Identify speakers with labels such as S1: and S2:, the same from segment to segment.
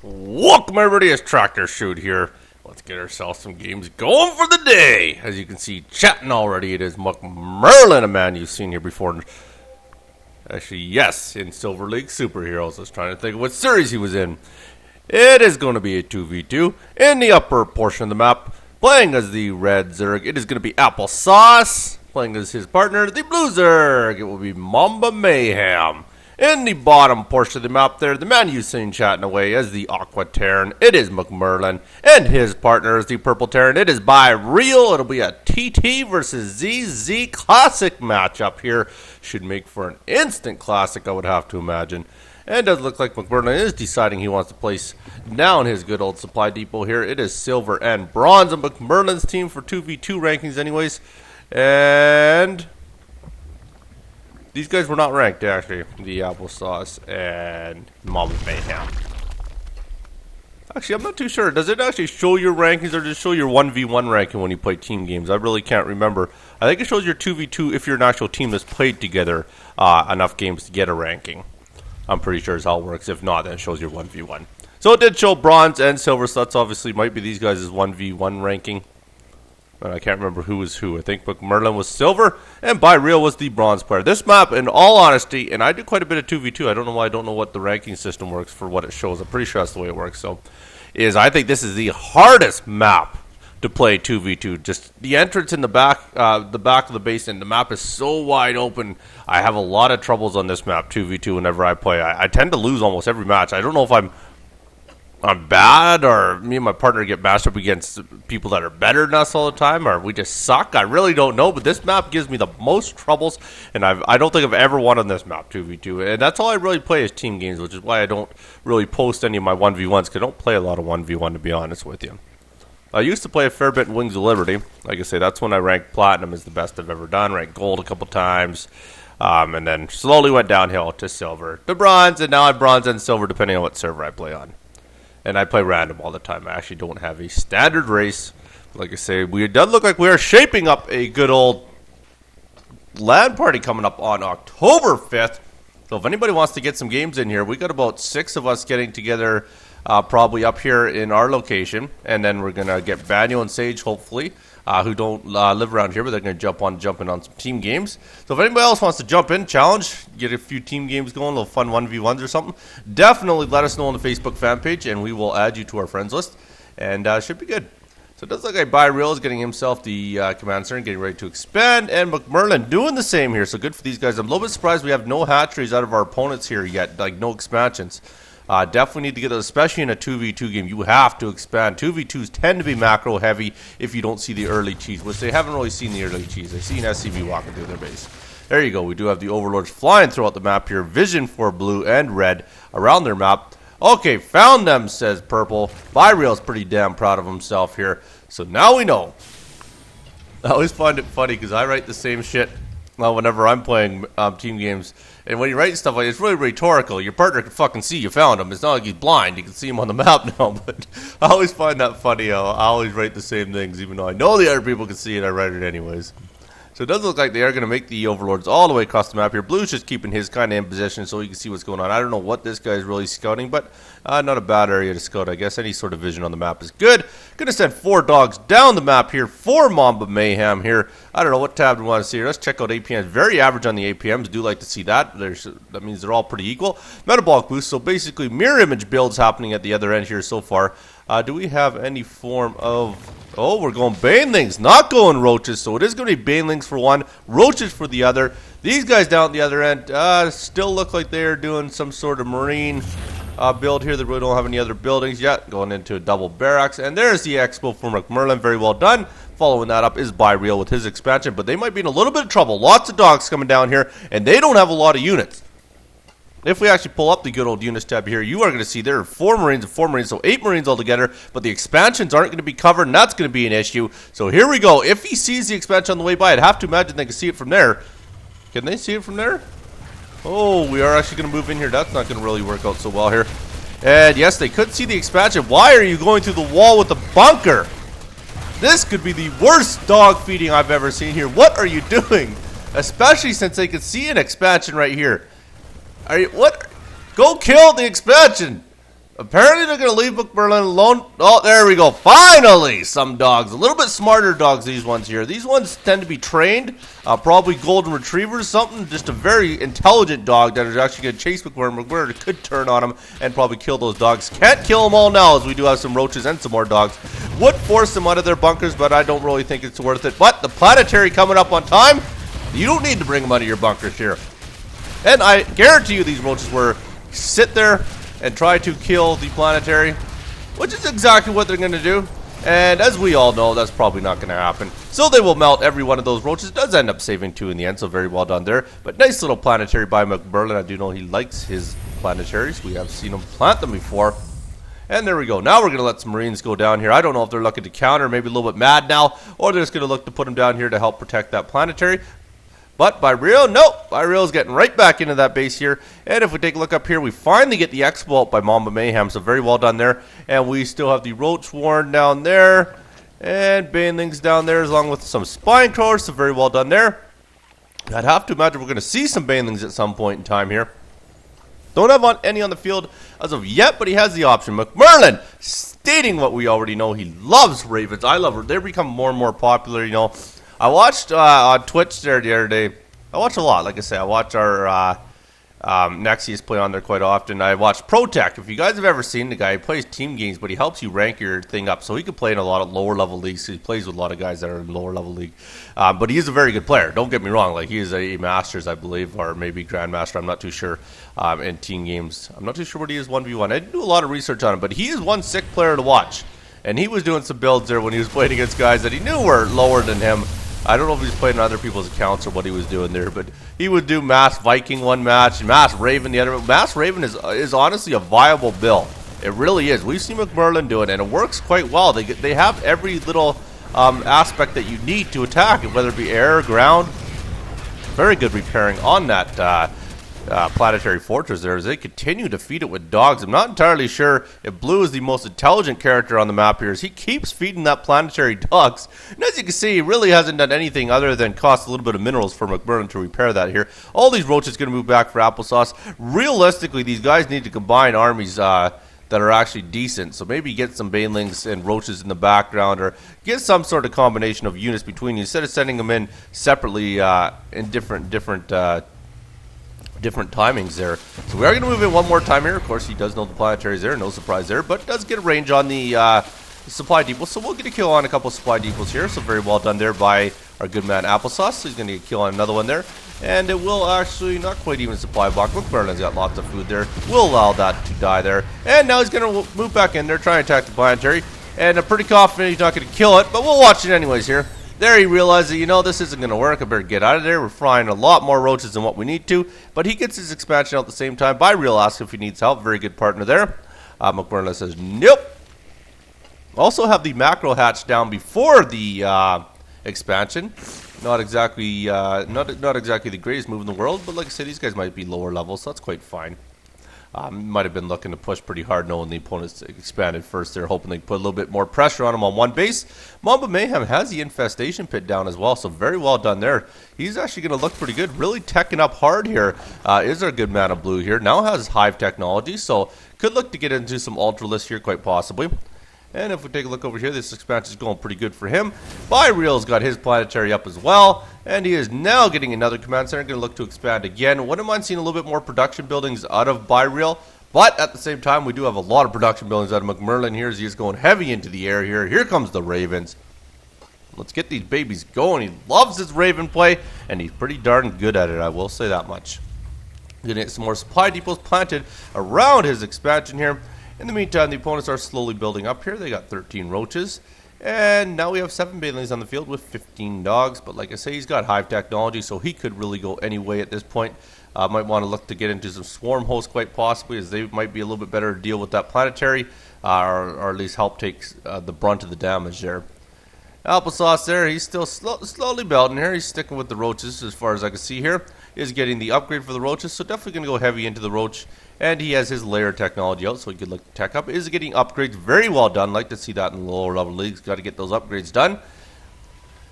S1: Welcome everybody, it's Tractorchute here. Let's get ourselves some games going for the day. As you can see, chatting already, it is McMerlin, a man you've seen here before. Actually, yes, in Silver League Superheroes. I was trying to think of what series he was in. It is going to be a 2v2 in the upper portion of the map. Playing as the red Zerg, it is going to be AppleSauce. Playing as his partner, the blue Zerg, it will be MambaMayhem. In the bottom portion of the map there, the man you've seen chatting away as the Aqua Terran, it is McMerlin. And his partner is the purple Terran, it is ByReal. It'll be a TT versus ZZ classic matchup here. Should make for an instant classic, I would have to imagine. And it does look like McMerlin is deciding he wants to place down his good old supply depot here. It is silver and bronze on McMerlin's team for 2v2 rankings anyways. And these guys were not ranked, actually. The AppleSauce and MambaMayhem. Actually, I'm not too sure. Does it actually show your rankings or just show your 1v1 ranking when you play team games? I really can't remember. I think it shows your 2v2 if you're an actual team that's played together enough games to get a ranking. I'm pretty sure is how it works. If not, then it shows your 1v1. So it did show bronze and silver, so that's obviously might be these guys' 1v1 ranking. I can't remember who was who. I think McMerlin was silver and ByReal was the bronze player. This map, in all honesty, and I do quite a bit of 2v2. I don't know why I don't know what the ranking system works for what it shows. I'm pretty sure that's the way it works. So, I think this is the hardest map to play 2v2. Just the entrance in the back of the base, and the map is so wide open. I have a lot of troubles on this map 2v2 whenever I play. I tend to lose almost every match. I don't know if I'm bad, or me and my partner get matched up against people that are better than us all the time, or we just suck. I really don't know, but this map gives me the most troubles, and I don't think I've ever won on this map 2v2, and that's all I really play is team games, which is why I don't really post any of my 1v1s, because I don't play a lot of 1v1, to be honest with you. I used to play a fair bit in Wings of Liberty. Like I say, that's when I ranked Platinum as the best I've ever done, ranked Gold a couple times, and then slowly went downhill to Silver, to Bronze, and now I'm Bronze and Silver, depending on what server I play on. And I play random all the time. I actually don't have a standard race. Like I say, we does look like we are shaping up a good old LAN party coming up on October 5th. So if anybody wants to get some games in here, we got about 6 of us getting together probably up here in our location. And then we're going to get Banyo and Sage, hopefully, who don't live around here, but they're going to jump in on some team games. So if anybody else wants to jump in, challenge, get a few team games going, a little fun 1v1s or something, definitely let us know on the Facebook fan page, and we will add you to our friends list, and should be good. So it does look like ByReal is getting himself the command center and getting ready to expand, and McMerlin doing the same here, so good for these guys. I'm a little bit surprised we have no hatcheries out of our opponents here yet, like no expansions. Definitely need to get those, especially in a 2v2 game. You have to expand. 2v2s tend to be macro heavy if you don't see the early cheese, which they haven't really seen the early cheese. They've seen SCV walking through their base. There you go. We do have the Overlords flying throughout the map here. Vision for blue and red around their map. Okay, found them, says purple. ByReal's pretty damn proud of himself here. So now we know. I always find it funny because I write the same shit whenever I'm playing team games. And when you write stuff like it's really rhetorical. Your partner can fucking see you found him. It's not like he's blind. You can see him on the map now. But I always find that funny. I always write the same things. Even though I know the other people can see it, I write it anyways. So it does look like they are going to make the Overlords all the way across the map here. Blue's just keeping his kind of in position so you can see what's going on. I don't know what this guy is really scouting, but not a bad area to scout. I guess any sort of vision on the map is good. Going to send 4 dogs down the map here for MambaMayhem here. I don't know what tab we want to see here. Let's check out APMs. Very average on the APMs. Do like to see that. That means they're all pretty equal. Metabolic boost. So basically mirror image builds happening at the other end here so far. Do we have any form of... Oh, we're going banelings, not going roaches. So it is going to be banelings for one, roaches for the other. These guys down at the other end still look like they're doing some sort of marine build here. They really don't have any other buildings yet. Going into a double barracks. And there's the expo for McMerlin. Very well done. Following that up is ByReal with his expansion. But they might be in a little bit of trouble. Lots of dogs coming down here. And they don't have a lot of units. If we actually pull up the good old units tab here, you are going to see there are 4 Marines and 4 Marines, so 8 Marines altogether, but the expansions aren't going to be covered, and that's going to be an issue. So here we go. If he sees the expansion on the way by, I'd have to imagine they can see it from there. Can they see it from there? Oh, we are actually going to move in here. That's not going to really work out so well here. And yes, they could see the expansion. Why are you going through the wall with the bunker? This could be the worst dog feeding I've ever seen here. What are you doing? Especially since they could see an expansion right here. Are you what? Go kill the expansion. Apparently they're going to leave McMerlin alone. Oh, there we go. Finally, some dogs. A little bit smarter dogs, these ones here. These ones tend to be trained. Probably golden retrievers, something. Just a very intelligent dog that is actually going to chase McMerlin. McMerlin could turn on him and probably kill those dogs. Can't kill them all now, as we do have some roaches and some more dogs. Would force them out of their bunkers, but I don't really think it's worth it. But the planetary coming up on time. You don't need to bring them out of your bunkers here. And I guarantee you these roaches were sit there and try to kill the planetary, which is exactly what they're going to do. And as we all know, that's probably not going to happen. So they will melt every one of those roaches. Does end up saving 2 in the end, so very well done there. But nice little planetary by McMerlin. I do know he likes his planetaries. We have seen him plant them before. And there we go. Now we're going to let some Marines go down here. I don't know if they're looking to counter, maybe a little bit mad now, or they're just going to look to put them down here to help protect that planetary. But ByReal, nope. ByReal is getting right back into that base here. And if we take a look up here, we finally get the Expo out by MambaMayhem. So very well done there. And we still have the Roach Warren down there. And Banelings down there along with some Spine Crawlers. So very well done there. I'd have to imagine we're going to see some Banelings at some point in time here. Don't have any on the field as of yet, but he has the option. McMerlin stating what we already know. He loves Ravens. I love her. They're becoming more and more popular, you know. I watched on Twitch there the other day. I watch a lot. Like I say, I watch our Nexius play on there quite often. I watch Protect. If you guys have ever seen the guy, he plays team games, but he helps you rank your thing up. So he can play in a lot of lower level leagues. He plays with a lot of guys that are in lower level league. But he is a very good player. Don't get me wrong. Like, he is a Masters, I believe, or maybe Grandmaster. I'm not too sure. In team games, I'm not too sure what he is 1v1. I didn't do a lot of research on him, but he is one sick player to watch. And he was doing some builds there when he was playing against guys that he knew were lower than him. I don't know if he's playing on other people's accounts or what he was doing there, but he would do Mass Viking one match, and Mass Raven the other. Mass Raven is honestly a viable build. It really is. We've seen McMerlin do it, and it works quite well. They have every little aspect that you need to attack, whether it be air, ground. Very good repairing on that planetary fortress there as they continue to feed it with dogs. I'm not entirely sure if Blue is the most intelligent character on the map here, as he keeps feeding that planetary dogs. And as you can see, he really hasn't done anything other than cost a little bit of minerals for McMerlin to repair that here. All these roaches going to move back for AppleSauce. Realistically, these guys need to combine armies that are actually decent. So maybe get some Banelings and roaches in the background, or get some sort of combination of units between you instead of sending them in separately in different timings there. So we are going to move in one more time here. Of course, he does know the planetaries there, no surprise there, but does get a range on the supply depot. So we'll get a kill on a couple of supply depots here. So very well done there by our good man AppleSauce. So he's going to get a kill on another one there. And it will actually not quite even supply block. McMerlin's got lots of food there. We'll allow that to die there. And now he's going to move back in there, try and attack the planetary. And I'm pretty confident he's not going to kill it, but we'll watch it anyways here. There he realizes that, you know, this isn't going to work. I better get out of there. We're frying a lot more roaches than what we need to. But he gets his expansion out at the same time. ByReal asks if he needs help. Very good partner there. McMerlin says, nope. Also have the macro hatch down before the expansion. Not exactly not exactly the greatest move in the world. But like I said, these guys might be lower level, so that's quite fine. Might have been looking to push pretty hard knowing the opponents expanded first. They're hoping they put a little bit more pressure on him on one base. MambaMayhem has the infestation pit down as well, so very well done there. He's actually going to look pretty good. Really teching up hard here. Is our good man of Blue here. Now has Hive technology, so could look to get into some Ultralisk here quite possibly. And if we take a look over here, this expansion is going pretty good for him. ByReal's got his planetary up as well. And he is now getting another command center. Going to look to expand again. Wouldn't mind seeing a little bit more production buildings out of ByReal. But at the same time, we do have a lot of production buildings out of McMerlin here as he is going heavy into the air here. Here comes the Ravens. Let's get these babies going. He loves his Raven play, and he's pretty darn good at it, I will say that much. Going to get some more supply depots planted around his expansion here. In the meantime, the opponents are slowly building up here. They got 13 roaches. And now we have 7 Banelings on the field with 15 dogs. But like I say, he's got Hive technology, so he could really go any way at this point. Might want to look to get into some Swarm hosts quite possibly, as they might be a little bit better to deal with that planetary. Or at least help take the brunt of the damage there. AppleSauce there, he's still slowly building here. He's sticking with the roaches as far as I can see here. Is getting the upgrade for the roaches, so definitely going to go heavy into the roach. And he has his layer technology out, so he could look to tech up. Is getting upgrades, very well done. Like to see that in the lower level leagues. Got to get those upgrades done.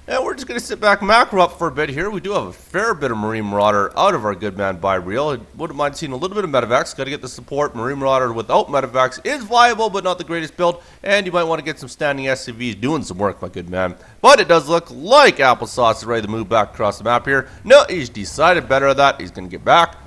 S1: And we're just going to sit back and macro up for a bit here. We do have a fair bit of Marine Marauder out of our good man ByReal. Wouldn't mind seeing a little bit of Medevacs. Got to get the support. Marine Marauder without Medevacs is viable, but not the greatest build. And you might want to get some standing SCVs doing some work, my good man. But it does look like AppleSauce is ready to move back across the map here. No, he's decided better at that. He's going to get back.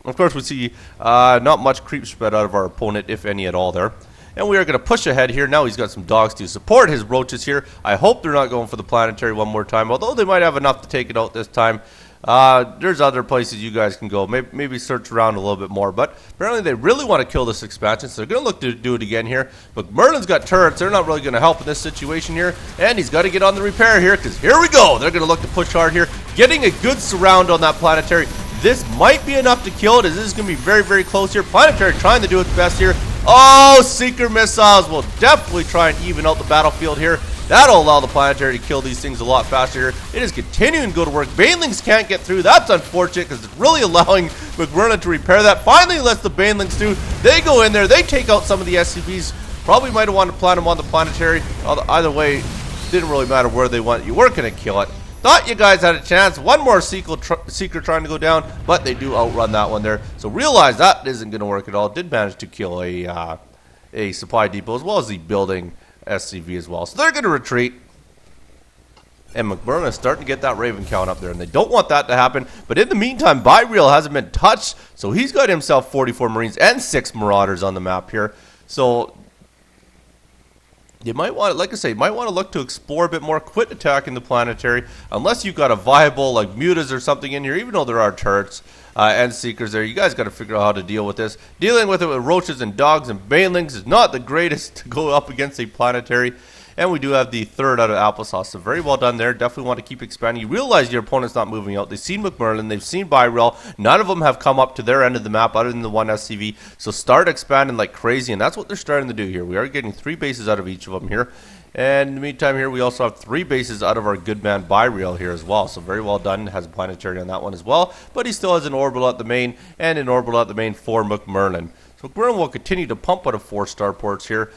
S1: Of course, we see not much creep spread out of our opponent, if any at all there. And we are going to push ahead here. Now he's got some dogs to support his roaches here. I hope they're not going for the planetary one more time, although they might have enough to take it out this time. There's other places you guys can go. Maybe search around a little bit more. But apparently they really want to kill this expansion, so they're going to look to do it again here. But McMerlin's got turrets. They're not really going to help in this situation here. And he's got to get on the repair here, because here we go. They're going to look to push hard here. Getting a good surround on that planetary. This might be enough to kill it, as this is going to be very, very close here. Planetary trying to do its best here. Oh, Seeker missiles will definitely try and even out the battlefield here. That'll allow the planetary to kill these things a lot faster here. It is continuing to go to work. Banelings can't get through. That's unfortunate, because it's really allowing McMerlin to repair that. Finally lets the Banelings do. They go in there. They take out some of the SCVs. Probably might have wanted to plant them on the planetary. Either way, didn't really matter where they went. You weren't going to kill it. Thought you guys had a chance. One more Seeker trying to go down, but they do outrun that one there. So realize that isn't going to work at all. Did manage to kill a supply depot, as well as the building SCV as well. So they're going to retreat. And McMerlin is starting to get that Raven count up there, and they don't want that to happen. But in the meantime, ByReal hasn't been touched, so he's got himself 44 Marines and 6 Marauders on the map here. So you might want to, like I say, you might want to look to explore a bit more. Quit attacking the planetary unless you've got a viable, like, mutas or something in here, even though there are turrets and Seekers there. You guys got to figure out how to deal with this. Dealing with it with roaches and dogs and banelings is not the greatest to go up against a planetary. And we do have the third out of AppleSauce. So very well done there. Definitely want to keep expanding. You realize your opponent's not moving out. They've seen McMerlin. They've seen ByReal. None of them have come up to their end of the map other than the one SCV. So start expanding like crazy. And that's what they're starting to do here. We are getting 3 bases out of each of them here. And in the meantime here, we also have 3 bases out of our good man ByReal here as well. So very well done. Has a planetary on that one as well. But he still has an orbital at the main and an orbital at the main for McMerlin. So McMerlin will continue to pump out of 4 starports here,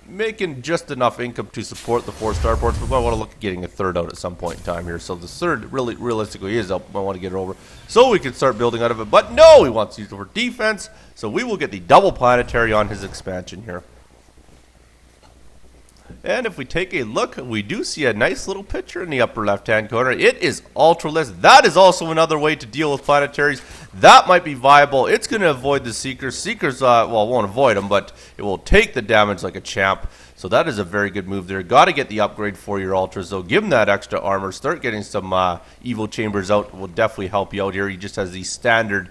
S1: making just enough income to support the 4 starports. But I want to look at getting a third out at some point in time here. So the third really realistically is up. I want to get it over so we can start building out of it. But no, he wants to use it for defense. So we will get the double planetary on his expansion here. And if we take a look, we do see a nice little picture in the upper left-hand corner. It is ultraless. That is also another way to deal with planetaries. That might be viable. It's going to avoid the Seekers. Seekers, well, won't avoid them, but it will take the damage like a champ. So that is a very good move there. Got to get the upgrade for your ultras, though. Give him that extra armor. Start getting some evil chambers out. Will definitely help you out here. He just has the standard.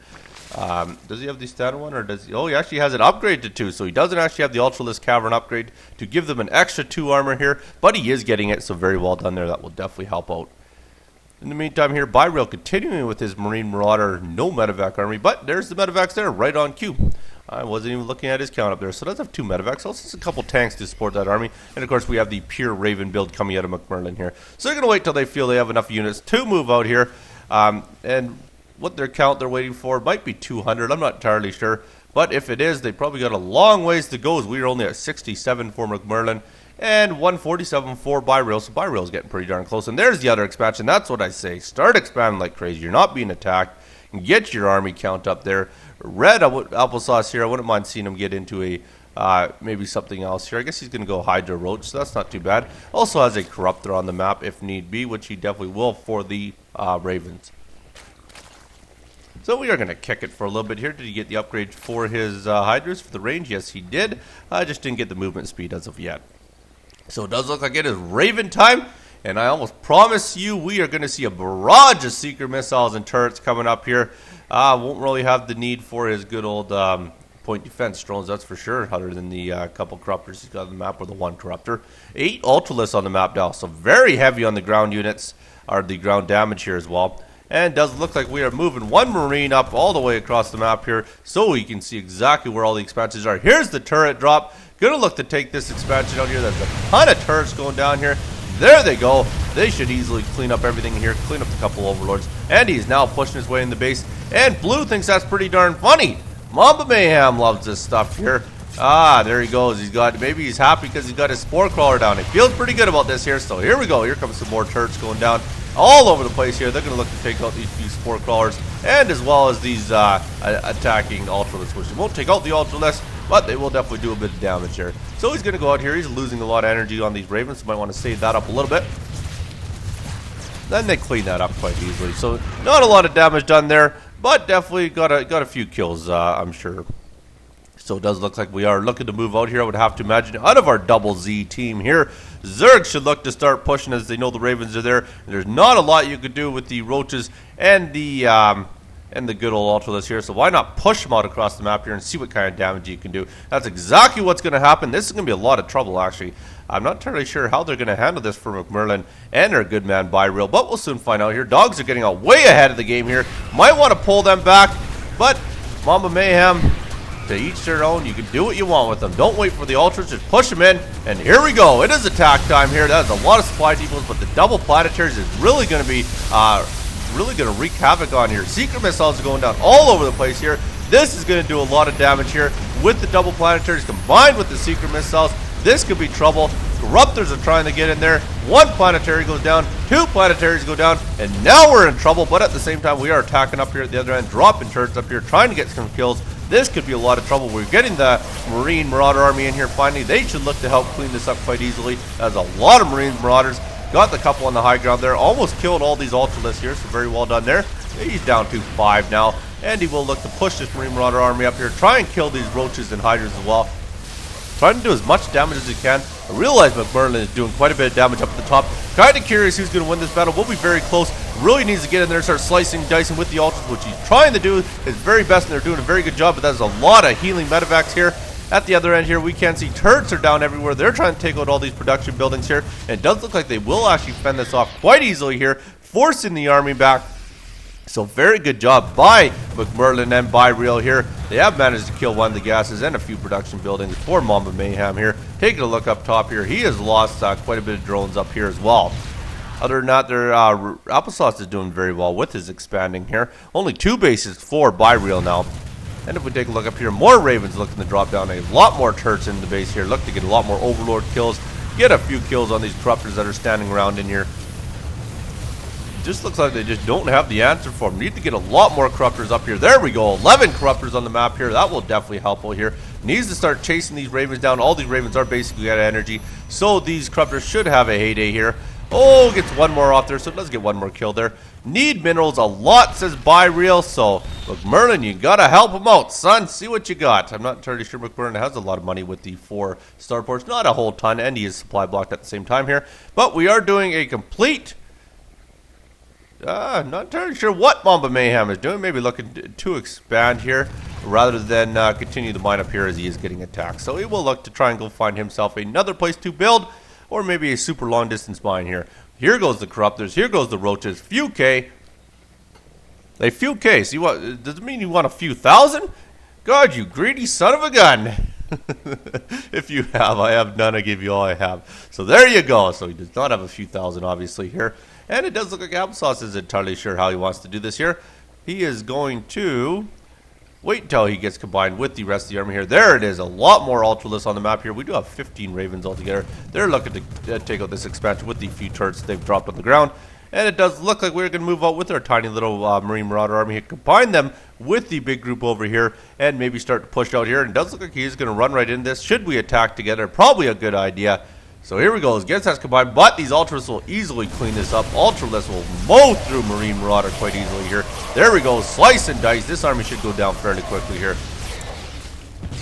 S1: Does he have the standard one, or does he? Oh, he actually has it upgraded to 2, so he doesn't actually have the Ultralist Cavern upgrade to give them an extra 2 armor here, but he is getting it, so very well done there. That will definitely help out. In the meantime here, ByReal continuing with his Marine Marauder, no medevac army, but there's the medevacs there, right on cue. I wasn't even looking at his count up there, so it does have 2 medevacs, also just a couple tanks to support that army, and of course we have the pure Raven build coming out of McMerlin here. So they're going to wait till they feel they have enough units to move out here, and what their count they're waiting for might be 200. I'm not entirely sure. But if it is, they probably got a long ways to go, as we are only at 67 for McMerlin and 147 for ByReal. So ByReal is getting pretty darn close. And there's the other expansion. That's what I say. Start expanding like crazy. You're not being attacked. And get your army count up there. Red AppleSauce here. I wouldn't mind seeing him get into a maybe something else here. I guess he's going to go Hydra Roach, so that's not too bad. Also has a Corruptor on the map if need be, which he definitely will for the Ravens. So we are going to kick it for a little bit here. Did he get the upgrade for his Hydras for the range? Yes, he did. I just didn't get the movement speed as of yet. So it does look like it is Raven time. And I almost promise you we are going to see a barrage of Seeker missiles and turrets coming up here. Won't really have the need for his good old point defense drones, that's for sure, other than the couple corruptors he's got on the map, or the 1 corruptor. 8 Ultralists on the map now. So very heavy on the ground units, or the ground damage here as well. And does look like we are moving 1 Marine up all the way across the map here, so we can see exactly where all the expansions are. Here's the turret drop. Gonna look to take this expansion out here. There's a ton of turrets going down here. There they go. They should easily clean up everything here, clean up a couple overlords. And he's now pushing his way in the base. And Blue thinks that's pretty darn funny. MambaMayhem loves this stuff here. Ah, there he goes. Maybe he's happy because he's got his spore crawler down. He feels pretty good about this here. So here we go. Here comes some more turrets going down all over the place here. They're going to look to take out these few spore crawlers and as well as these attacking ultralists, which won't take out the ultralists, but they will definitely do a bit of damage here. So he's going to go out here. He's losing a lot of energy on these ravens. So might want to save that up a little bit. Then they clean that up quite easily. So not a lot of damage done there, but definitely got a few kills, I'm sure. So it does look like we are looking to move out here. I would have to imagine out of our double Z team here. Zerg should look to start pushing as they know the ravens are there. And there's not a lot you could do with the roaches and the good old ultralisk here. So why not push them out across the map here and see what kind of damage you can do. That's exactly what's going to happen. This is going to be a lot of trouble, actually. I'm not entirely sure how they're going to handle this for McMerlin and their good man ByReal, but we'll soon find out here. Dogs are getting out way ahead of the game here. Might want to pull them back, but MambaMayhem, to each their own. You can do what you want with them. Don't wait for the ultras, just push them in. And here we go. It is attack time here. That is a lot of supply depots, but the double planetaries is really going to be wreak havoc on here. Secret missiles are going down all over the place here. This is going to do a lot of damage here with the double planetaries combined with the secret missiles. This could be trouble. Corruptors are trying to get in there. One planetary goes down, two planetaries go down, and now we're in trouble. But at the same time, we are attacking up here at the other end, dropping turrets up here, trying to get some kills. This could be a lot of trouble. We're getting the Marine Marauder Army in here finally. They should look to help clean this up quite easily. There's a lot of Marine Marauders. Got the couple on the high ground there. Almost killed all these ultralists here, so very well done there. He's down to 5 now, and he will look to push this Marine Marauder Army up here. Try and kill these roaches and hydras as well. Trying to do as much damage as he can. I realize McMerlin is doing quite a bit of damage up at the top. Kind of curious who's going to win this battle. We'll be very close. Really needs to get in there and start slicing, dicing with the ultras, which he's trying to do his very best, and they're doing a very good job. But there's a lot of healing medevacs here. At the other end here, we can see turrets are down everywhere. They're trying to take out all these production buildings here. And it does look like they will actually fend this off quite easily here, forcing the army back. So very good job by McMerlin and ByReal here. They have managed to kill one of the gases and a few production buildings for MambaMayhem here. Taking a look up top here, he has lost quite a bit of drones up here as well. Other than that, their AppleSauce is doing very well with his expanding here. Only 2 bases for ByReal now. And if we take a look up here, more Ravens looking to drop down a lot more turrets in the base here. Look to get a lot more Overlord kills. Get a few kills on these corruptors that are standing around in here. Just looks like they just don't have the answer for them. Need to get a lot more corruptors up here. There we go. 11 corruptors on the map here. That will definitely help out here. Needs to start chasing these Ravens down. All these Ravens are basically out of energy. So these corruptors should have a heyday here. Oh, gets one more off there. So it does get one more kill there. Need minerals a lot, says ByReal. So McMerlin, you got to help him out, son. See what you got. I'm not entirely sure McMerlin has a lot of money with the 4 starports. Not a whole ton. And he is supply blocked at the same time here. But we are doing a complete... not entirely sure what MambaMayhem is doing. Maybe looking to expand here rather than continue the mine up here as he is getting attacked. So he will look to try and go find himself another place to build, or maybe a super long distance mine here. Here goes the corruptors. Here goes the roaches. Few K. A few K. So you want? Does it mean you want a few thousand? God, you greedy son of a gun. If you have, I have none. I give you all I have. So there you go. So he does not have a few thousand, obviously, here. And it does look like AppleSauce isn't entirely sure how he wants to do this here. He is going to wait until he gets combined with the rest of the army here. There it is. A lot more Ultralists on the map here. We do have 15 Ravens altogether. They're looking to take out this expansion with the few turrets they've dropped on the ground. And it does look like we're going to move out with our tiny little Marine Marauder army here. Combine them with the big group over here and maybe start to push out here. And it does look like he's going to run right in this. Should we attack together? Probably a good idea. So here we go. Gets us combined, but these Ultras will easily clean this up. Ultralists will mow through Marine Marauder quite easily here. There we go. Slice and dice. This army should go down fairly quickly here.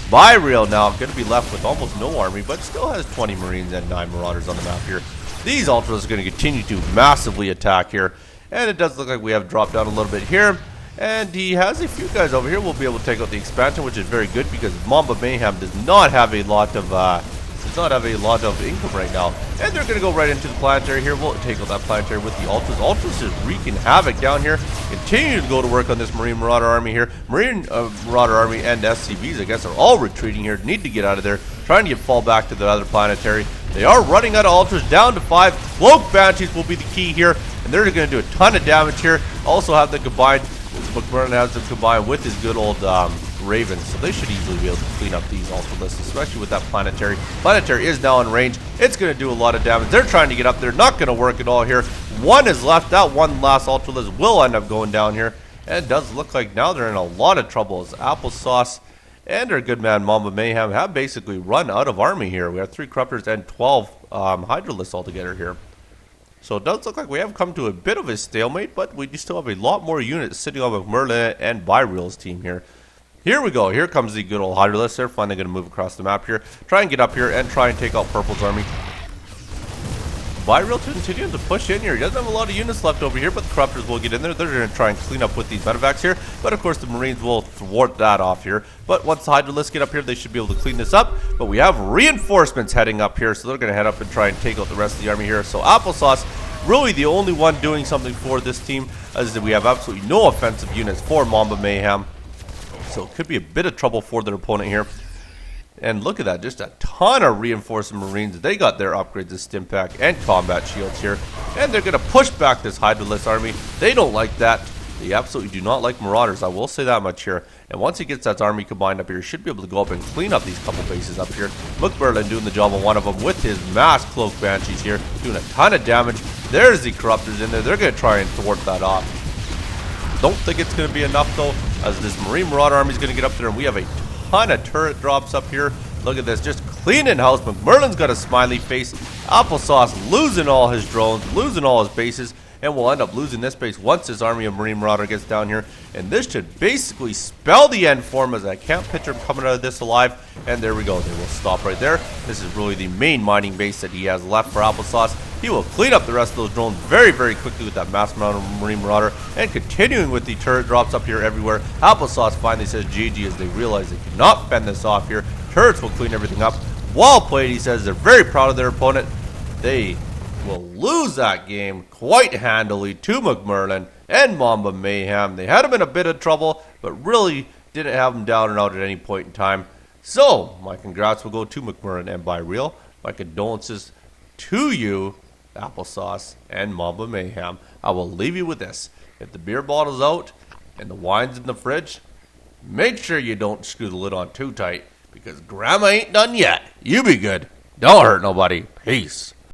S1: ByReal now going to be left with almost no army, but still has 20 Marines and 9 Marauders on the map here. These Ultras are going to continue to massively attack here. And it does look like we have dropped down a little bit here. And he has a few guys over here. We'll be able to take out the expansion, which is very good because MambaMayhem does not have a lot of income right now. And they're going to go right into the planetary here. We'll take out that planetary with the Ultras. Ultras is wreaking havoc down here. Continue to go to work on this Marine Marauder army here. Marine Marauder army and SCVs, I guess, are all retreating here. Need to get out of there. Trying to get fall back to the other planetary. They are running out of Ultras, down to 5. Cloak Banshees will be the key here. And they're going to do a ton of damage here. Also have them combined. McMerlin has them combined with his good old Ravens, so they should easily be able to clean up these Ultralisks, especially with that Planetary. Planetary is now in range. It's going to do a lot of damage. They're trying to get up there. Not going to work at all here. One is left. That one last Ultralisk will end up going down here. And it does look like now they're in a lot of trouble as AppleSauce and our good man MambaMayhem have basically run out of army here. We have 3 Corruptors and 12 Hydralisks altogether here. So it does look like we have come to a bit of a stalemate, but we still have a lot more units sitting on McMerlin and ByReal's team here. Here we go. Here comes the good old Hydralisk. They're finally going to move across the map here. Try and get up here and try and take out Purple's army. ByReal continuing to push in here. He doesn't have a lot of units left over here, but the Corruptors will get in there. They're going to try and clean up with these medevacs here. But of course, the Marines will thwart that off here. But once the Hydralisks get up here, they should be able to clean this up. But we have reinforcements heading up here, so they're going to head up and try and take out the rest of the army here. So AppleSauce, really the only one doing something for this team, as we have absolutely no offensive units for MambaMayhem. So it could be a bit of trouble for their opponent here. And look at that, just a ton of reinforced Marines. They got their upgrades of Stimpack and combat shields here. And they're going to push back this Hydralisk army. They don't like that. They absolutely do not like Marauders, I will say that much here. And once he gets that army combined up here, he should be able to go up and clean up these couple bases up here. McMerlin doing the job on one of them with his mass Cloak Banshees here, doing a ton of damage. There's the Corruptors in there. They're going to try and thwart that off. Don't think it's going to be enough though, as this Marine Marauder army is going to get up there, and we have a ton of turret drops up here. Look at this, just cleaning house. McMerlin's got a smiley face. AppleSauce losing all his drones, losing all his bases, and we'll end up losing this base once this army of Marine Marauder gets down here. And this should basically spell the end for him, as I can't picture him coming out of this alive. And there we go, they will stop right there. This is really the main mining base that he has left for AppleSauce. He will clean up the rest of those drones very, very quickly with that mass amount of Marine Marauder. And continuing with the turret drops up here everywhere. AppleSauce finally says GG as they realize they cannot fend this off here. Turrets will clean everything up. Well played, he says. They're very proud of their opponent. They will lose that game quite handily to McMerlin and MambaMayhem. They had him in a bit of trouble, but really didn't have him down and out at any point in time. So, my congrats will go to McMerlin and ByReal. My condolences to you, AppleSauce and MambaMayhem. I will leave you with this. If the beer bottle's out and the wine's in the fridge, make sure you don't screw the lid on too tight, because Grandma ain't done yet. You be good. Don't hurt nobody. Peace.